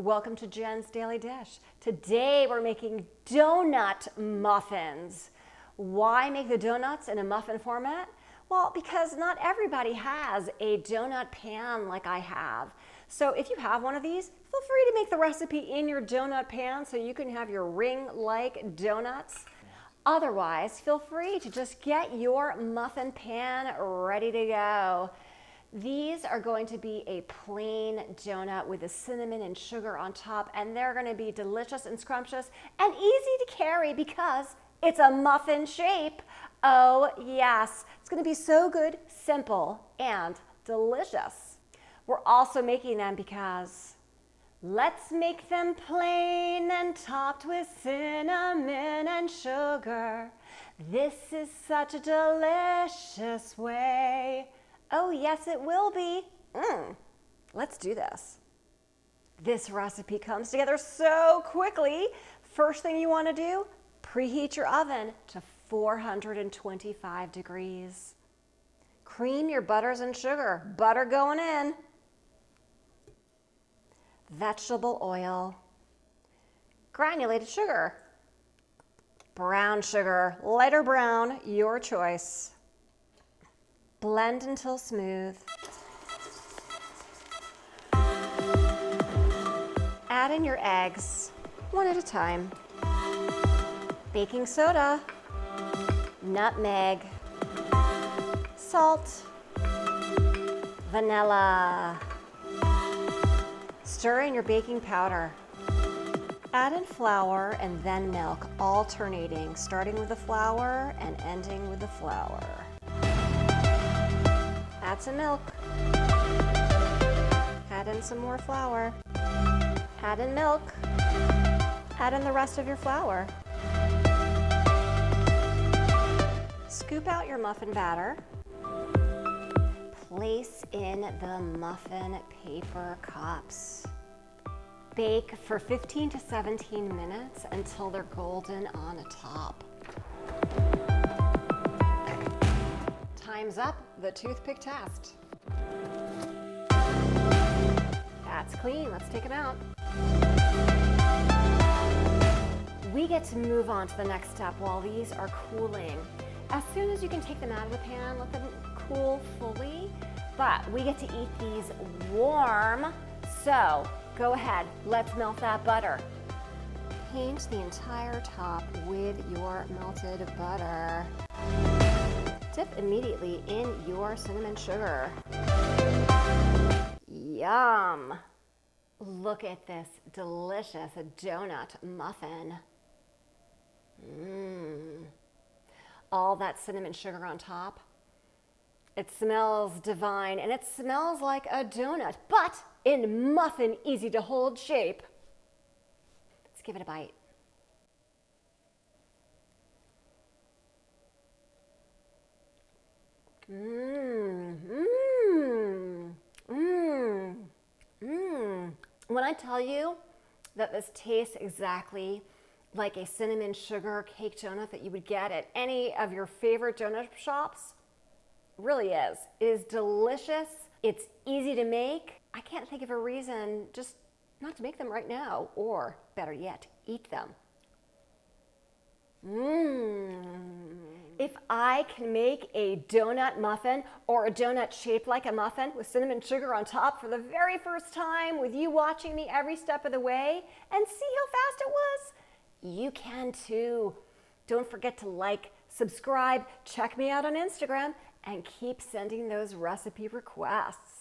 Welcome to Jen's Daily Dish. Today we're making doughnut muffins. Why make the donuts in a muffin format? Well, because not everybody has a donut pan like I have. So if you have one of these, feel free to make the recipe in your donut pan so you can have your ring-like donuts. Otherwise, feel free to just get your muffin pan ready to go. These are going to be a plain donut with the cinnamon and sugar on top, and they're going to be delicious and scrumptious and easy to carry because it's a muffin shape. Oh yes, it's going to be so good, simple, and delicious. We're also making them because let's make them plain and topped with cinnamon and sugar. This is such a delicious way. Oh yes, it will be. Let's do this. This recipe comes together so quickly. First thing you want to do, preheat your oven to 425 degrees. Cream your butters and sugar. Butter going in. Vegetable oil. Granulated sugar. Brown sugar, lighter brown, your choice. Blend until smooth. Add in your eggs, one at a time. Baking soda, nutmeg, salt, vanilla. Stir in your baking powder. Add in flour and then milk, alternating, starting with the flour and ending with the flour. Add some milk. Add in some more flour. Add in milk. Add in the rest of your flour. Scoop out your muffin batter. Place in the muffin paper cups. Bake for 15 to 17 minutes until they're golden on the top. Time's up, the toothpick test. That's clean, let's take them out. We get to move on to the next step while these are cooling. As soon as you can take them out of the pan, let them cool fully, but we get to eat these warm. So go ahead, let's melt that butter. Paint the entire top with your melted butter. Dip immediately in your cinnamon sugar. Yum! Look at this delicious donut muffin. All that cinnamon sugar on top. It smells divine and it smells like a donut, but in muffin easy to hold shape. Let's give it a bite. When I tell you that this tastes exactly like a cinnamon sugar cake donut that you would get at any of your favorite donut shops, it really is. It is delicious. It's easy to make. I can't think of a reason just not to make them right now, or better yet, eat them. If I can make a donut muffin or a donut shaped like a muffin with cinnamon sugar on top for the very first time with you watching me every step of the way and see how fast it was, you can too. Don't forget to like, subscribe, check me out on Instagram, and keep sending those recipe requests.